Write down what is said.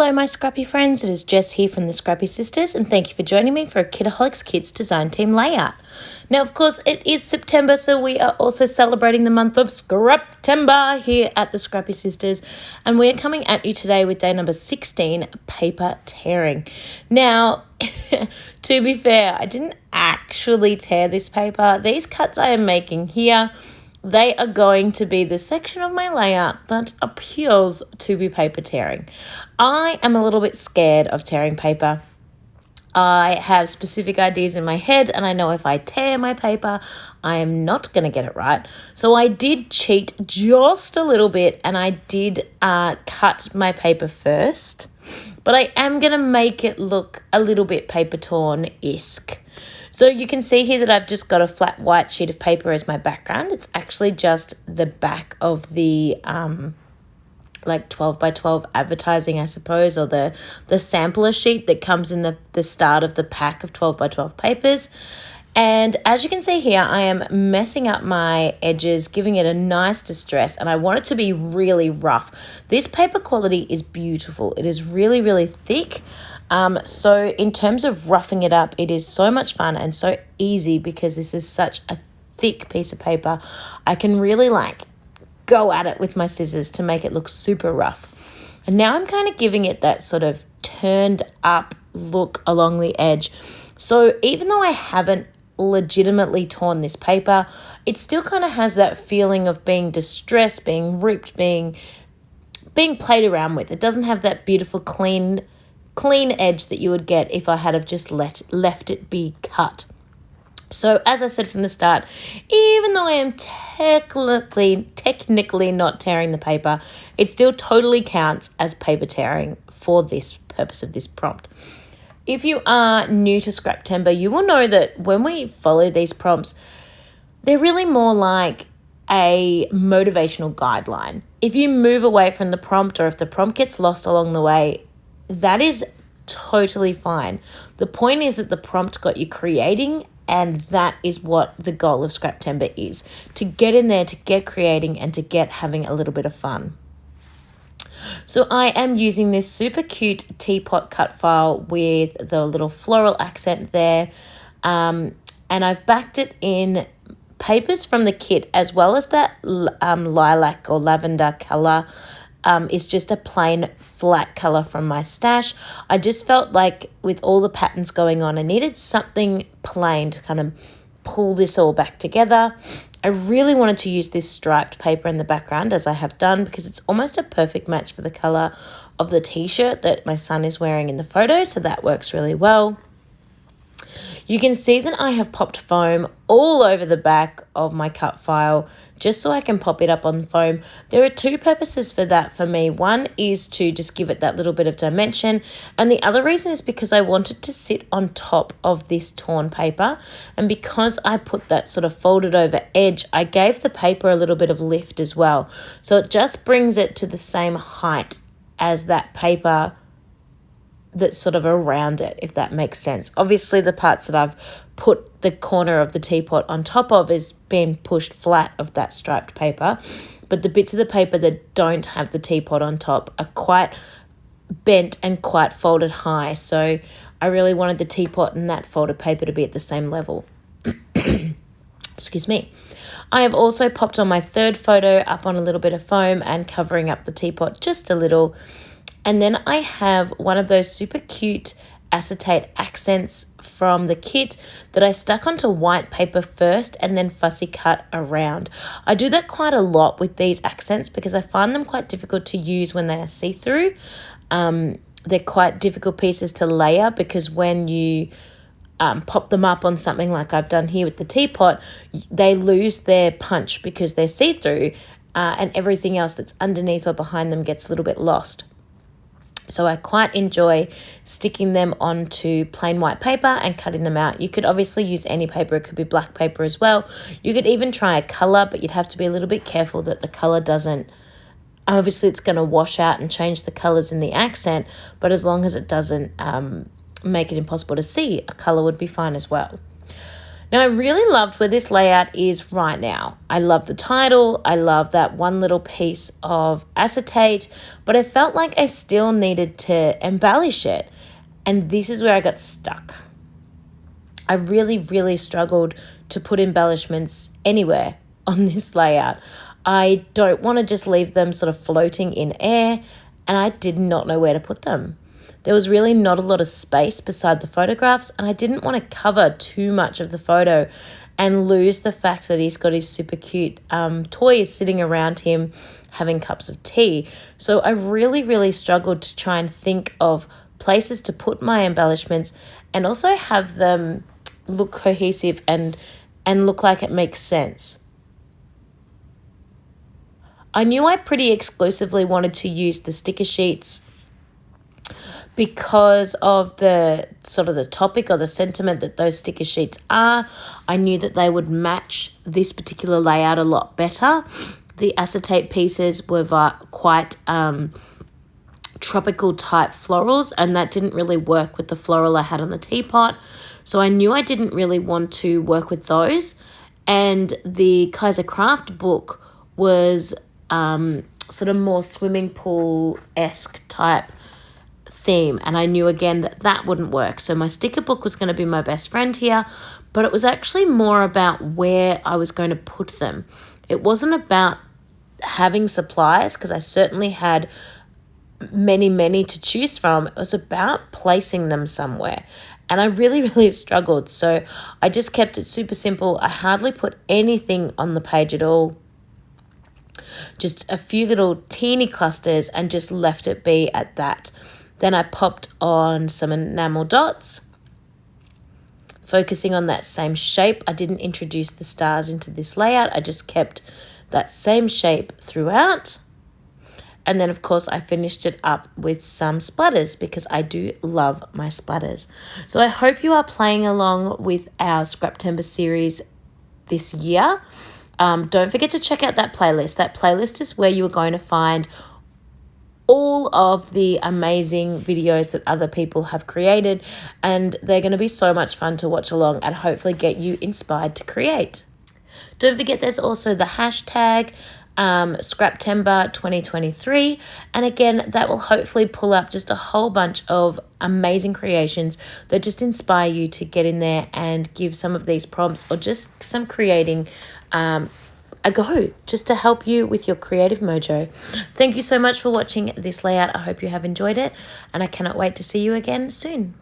Hello my Scrappy friends, it is Jess here from the Scrappy Sisters and thank you for joining me for a Kitaholic Kits design team layout. Now of course it is September, so we are also celebrating the month of Scraptember here at the Scrappy Sisters, and we are coming at you today with day number 16, paper tearing. Now to be fair, I didn't actually tear this paper. These cuts I am making here, they are going to be the section of my layout that appeals to be paper tearing. I am a little bit scared of tearing paper. I have specific ideas in my head and I know if I tear my paper, I am not going to get it right. So I did cheat just a little bit and I did cut my paper first, but I am going to make it look a little bit paper torn-esque. So you can see here that I've just got a flat white sheet of paper as my background. It's actually just the back of the like 12 by 12 advertising, I suppose, or the sampler sheet that comes in the start of the pack of 12 by 12 papers. And as you can see here, I am messing up my edges, giving it a nice distress, and I want it to be really rough. This paper quality is beautiful. It is really, really thick. So in terms of roughing it up, it is so much fun and so easy because this is such a thick piece of paper. I can really go at it with my scissors to make it look super rough. And now I'm kind of giving it that sort of turned up look along the edge. So even though I haven't legitimately torn this paper, it still kind of has that feeling of being distressed, being ripped, being played around with. It doesn't have that beautiful clean edge that you would get if I had have just left it be cut. So as I said from the start, even though I am technically not tearing the paper, it still totally counts as paper tearing for this purpose of this prompt. If you are new to Scraptember, you will know that when we follow these prompts, they're really more like a motivational guideline. If you move away from the prompt or if the prompt gets lost along the way, that is totally fine. The point is that the prompt got you creating, and that is what the goal of Scraptember is, to get in there, to get creating, and to get having a little bit of fun. So I am using this super cute teapot cut file with the little floral accent there, and I've backed it in papers from the kit, as well as that lilac or lavender colour. Is just a plain flat colour from my stash. I just felt like with all the patterns going on, I needed something plain to kind of pull this all back together. I really wanted to use this striped paper in the background, as I have done, because it's almost a perfect match for the colour of the t-shirt that my son is wearing in the photo, so that works really well. You can see that I have popped foam all over the back of my cut file just so I can pop it up on foam. There are two purposes for that for me. One is to just give it that little bit of dimension, and the other reason is because I wanted to sit on top of this torn paper, and because I put that sort of folded over edge, I gave the paper a little bit of lift as well. So it just brings it to the same height as that paper that's sort of around it, if that makes sense. Obviously, the parts that I've put the corner of the teapot on top of is being pushed flat of that striped paper, but the bits of the paper that don't have the teapot on top are quite bent and quite folded high, so I really wanted the teapot and that folded paper to be at the same level. Excuse me. I have also popped on my third photo up on a little bit of foam and covering up the teapot just a little. And then I have one of those super cute acetate accents from the kit that I stuck onto white paper first and then fussy cut around. I do that quite a lot with these accents because I find them quite difficult to use when they are see-through. They're quite difficult pieces to layer because when you pop them up on something like I've done here with the teapot, they lose their punch because they're see-through, and everything else that's underneath or behind them gets a little bit lost. So I quite enjoy sticking them onto plain white paper and cutting them out. You could obviously use any paper. It could be black paper as well. You could even try a colour, but you'd have to be a little bit careful that the colour doesn't, obviously it's going to wash out and change the colours in the accent, but as long as it doesn't make it impossible to see, a colour would be fine as well. Now, I really loved where this layout is right now. I love the title. I love that one little piece of acetate, but I felt like I still needed to embellish it. And this is where I got stuck. I really, really struggled to put embellishments anywhere on this layout. I don't want to just leave them sort of floating in air, and I did not know where to put them. There was really not a lot of space beside the photographs, and I didn't want to cover too much of the photo and lose the fact that he's got his super cute toys sitting around him having cups of tea. So I really, really struggled to try and think of places to put my embellishments and also have them look cohesive and look like it makes sense. I knew I pretty exclusively wanted to use the sticker sheets because of the sort of the topic or the sentiment that those sticker sheets are. I knew that they would match this particular layout a lot better. The acetate pieces were quite tropical type florals, and that didn't really work with the floral I had on the teapot. So I knew I didn't really want to work with those. And the Kaiser Craft book was sort of more swimming pool-esque type theme, and I knew again that that wouldn't work. So my sticker book was going to be my best friend here, but it was actually more about where I was going to put them. It wasn't about having supplies, because I certainly had many to choose from. It was about placing them somewhere, and I really, really struggled. So I just kept it super simple. I hardly put anything on the page at all. Just a few little teeny clusters and just left it be at that. Then I popped on some enamel dots, focusing on that same shape. I didn't introduce the stars into this layout. I just kept that same shape throughout. And then, of course, I finished it up with some splatters because I do love my splatters. So I hope you are playing along with our Scraptember series this year. Don't forget to check out that playlist. That playlist is where you are going to find all of the amazing videos that other people have created, and they're going to be so much fun to watch along and hopefully get you inspired to create. Don't forget there's also the hashtag Scraptember 2023, and again that will hopefully pull up just a whole bunch of amazing creations that just inspire you to get in there and give some of these prompts or just some creating a go, just to help you with your creative mojo. Thank you so much for watching this layout. I hope you have enjoyed it, and I cannot wait to see you again soon.